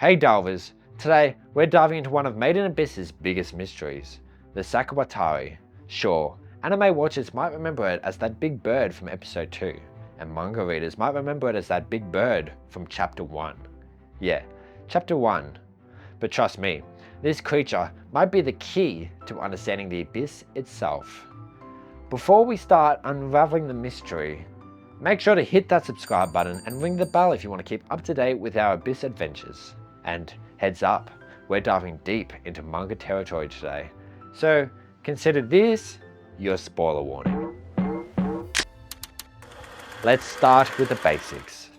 Hey Delvers, today we're diving into one of Made in Abyss's biggest mysteries, the Sakawatari. Sure, anime watchers might remember it as that big bird from episode 2, and manga readers might remember it as that big bird from chapter 1. Yeah, chapter 1. But trust me, this creature might be the key to understanding the Abyss itself. Before we start unraveling the mystery, make sure to hit that subscribe button and ring the bell if you want to keep up to date with our Abyss adventures. And heads up, we're diving deep into manga territory today, so consider this your spoiler warning. Let's start with the basics.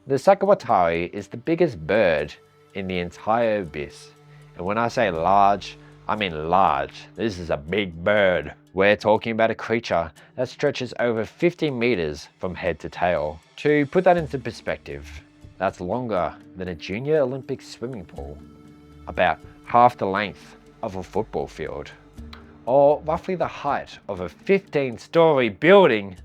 The Sakawatari is the biggest bird in the entire Abyss, and when I say large, I mean large. This is a big bird. We're talking about a creature that stretches over 50 meters from head to tail. To put that into perspective, that's longer than a junior Olympic swimming pool, about half the length of a football field, or roughly the height of a 15-story building.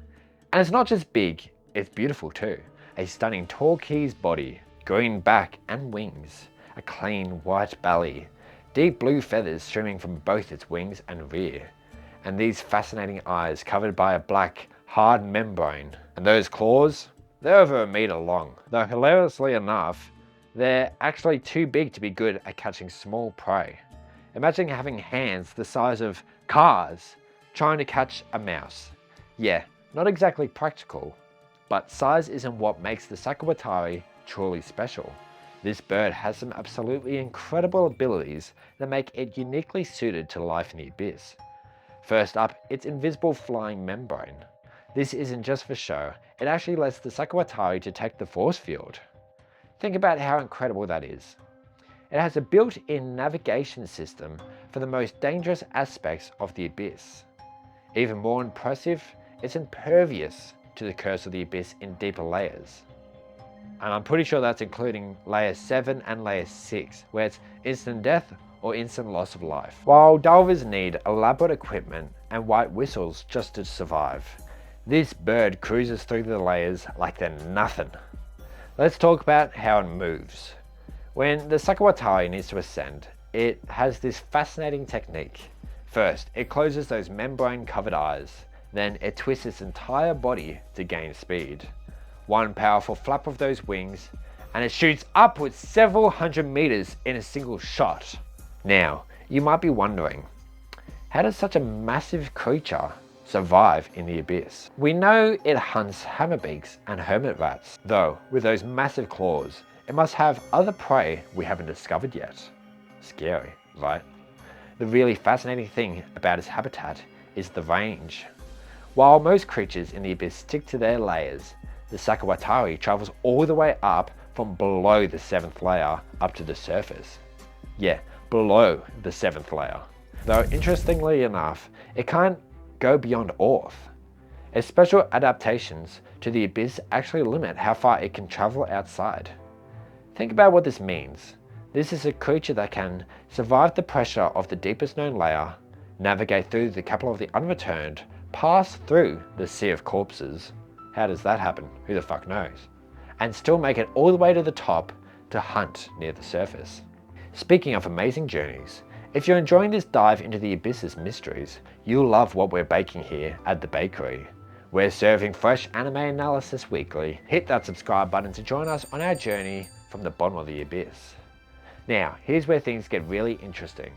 And it's not just big, it's beautiful too. A stunning turquoise body, green back and wings, a clean white belly, deep blue feathers streaming from both its wings and rear, and these fascinating eyes covered by a black, hard membrane. And those claws? They're over 1 meter long, though hilariously enough, they're actually too big to be good at catching small prey. Imagine having hands the size of cars trying to catch a mouse. Yeah, not exactly practical, but size isn't what makes the Sakawatari truly special. This bird has some absolutely incredible abilities that make it uniquely suited to life in the Abyss. First up, its invisible flying membrane. This isn't just for show, it actually lets the Sakawatari detect the force field. Think about how incredible that is. It has a built-in navigation system for the most dangerous aspects of the Abyss. Even more impressive, it's impervious to the curse of the Abyss in deeper layers. And I'm pretty sure that's including layer 7 and layer 6, where it's instant death or instant loss of life. While divers need elaborate equipment and white whistles just to survive, this bird cruises through the layers like they're nothing. Let's talk about how it moves. When the Sakawatari needs to ascend, it has this fascinating technique. First, it closes those membrane-covered eyes, then it twists its entire body to gain speed. One powerful flap of those wings, and it shoots upwards several hundred meters in a single shot. Now, you might be wondering, how does such a massive creature survive in the Abyss? We know it hunts hammerbeaks and hermit rats, though with those massive claws, it must have other prey we haven't discovered yet. Scary, right? The really fascinating thing about its habitat is the range. While most creatures in the Abyss stick to their layers, the Sakawatari travels all the way up from below the 7th layer up to the surface. Yeah, below the 7th layer. Though interestingly enough, it can't go beyond Earth. Its special adaptations to the Abyss actually limit how far it can travel outside. Think about what this means. This is a creature that can survive the pressure of the deepest known layer, navigate through the capital of the unreturned, pass through the sea of corpses. How does that happen? Who the fuck knows? And still make it all the way to the top to hunt near the surface. Speaking of amazing journeys, if you're enjoying this dive into the Abyss's mysteries, you'll love what we're baking here at the bakery. We're serving fresh anime analysis weekly. Hit that subscribe button to join us on our journey from the bottom of the Abyss. Now, here's where things get really interesting.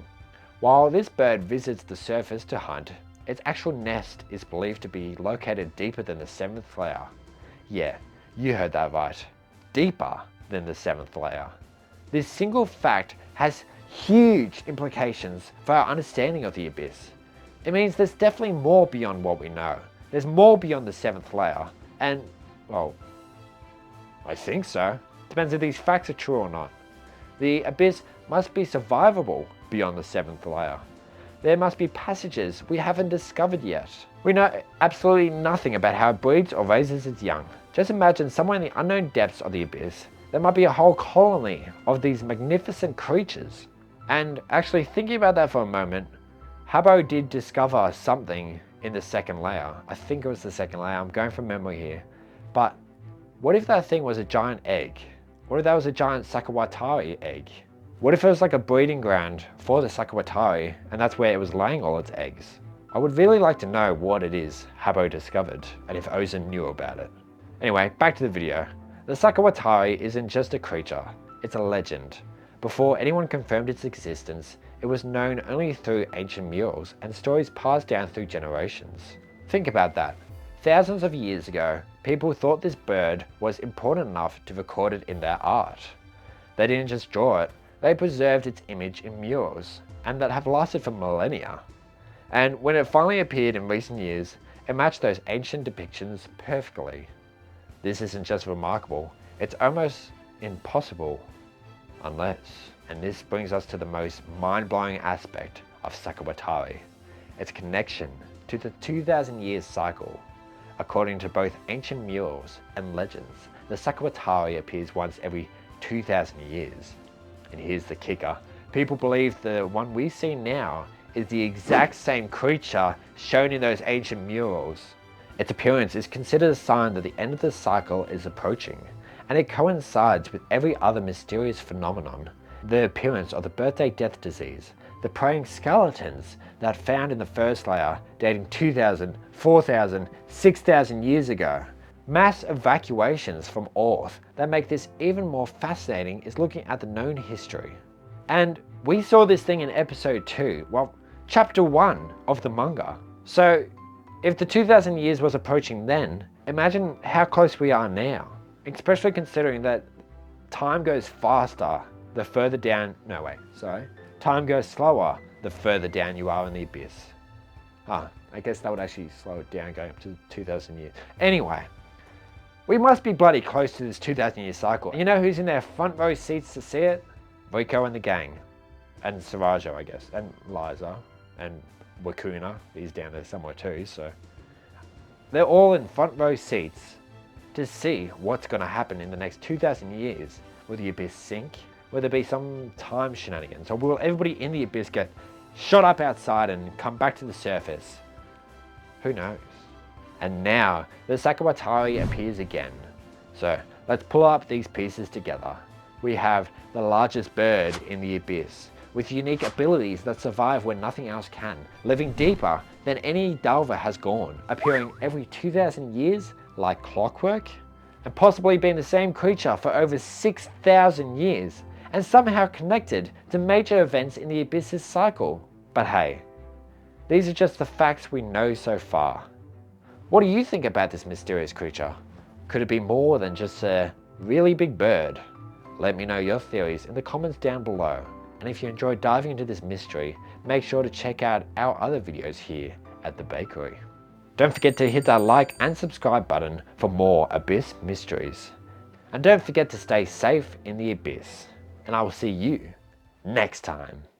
While this bird visits the surface to hunt, its actual nest is believed to be located deeper than the 7th layer. Yeah, you heard that right. Deeper than the 7th layer. This single fact has huge implications for our understanding of the Abyss. It means there's definitely more beyond what we know. There's more beyond the 7th layer, and, well, I think so. Depends if these facts are true or not. The Abyss must be survivable beyond the 7th layer. There must be passages we haven't discovered yet. We know absolutely nothing about how it breeds or raises its young. Just imagine somewhere in the unknown depths of the Abyss, there might be a whole colony of these magnificent creatures. And actually thinking about that for a moment, Habbo did discover something in the 2nd layer. I think it was the 2nd layer, I'm going from memory here. But what if that thing was a giant egg? What if that was a giant Sakawatari egg? What if it was like a breeding ground for the Sakawatari and that's where it was laying all its eggs? I would really like to know what it is Habbo discovered and if Ozen knew about it. Anyway, back to the video. The Sakawatari isn't just a creature, it's a legend. Before anyone confirmed its existence, it was known only through ancient murals and stories passed down through generations. Think about that. Thousands of years ago, people thought this bird was important enough to record it in their art. They didn't just draw it, they preserved its image in murals, and that have lasted for millennia. And when it finally appeared in recent years, it matched those ancient depictions perfectly. This isn't just remarkable, it's almost impossible. Unless, and this brings us to the most mind-blowing aspect of Sakawatari, its connection to the 2,000 years cycle. According to both ancient murals and legends, the Sakawatari appears once every 2,000 years. And here's the kicker, people believe the one we see now is the exact same creature shown in those ancient murals. Its appearance is considered a sign that the end of the cycle is approaching, and it coincides with every other mysterious phenomenon. The appearance of the birthday death disease, the praying skeletons that found in the first layer dating 2,000, 4,000, 6,000 years ago. Mass evacuations from Earth that make this even more fascinating is looking at the known history. And we saw this thing in episode 2, well, chapter 1 of the manga. So if the 2,000 years was approaching then, imagine how close we are now. Especially considering that time goes faster the further down, time goes slower the further down you are in the abyss. I guess that would actually slow it down going up to 2,000 years. Anyway, we must be bloody close to this 2,000 year cycle. And you know who's in their front row seats to see it? Rico and the gang. And Sarajo, I guess. And Liza. And Wakuna. He's down there somewhere too, so. They're all in front row seats to see what's going to happen in the next 2,000 years. Will the abyss sink? Will there be some time shenanigans? Or will everybody in the abyss get shot up outside and come back to the surface? Who knows? And now the Sakawatari appears again. So let's pull up these pieces together. We have the largest bird in the abyss, with unique abilities that survive when nothing else can, living deeper than any delver has gone, appearing every 2,000 years like clockwork, and possibly being the same creature for over 6,000 years, and somehow connected to major events in the abyss's cycle. But hey, these are just the facts we know so far. What do you think about this mysterious creature? Could it be more than just a really big bird? Let me know your theories in the comments down below. And if you enjoyed diving into this mystery, make sure to check out our other videos here at the bakery. Don't forget to hit that like and subscribe button for more Abyss mysteries. And don't forget to stay safe in the abyss. And I will see you next time.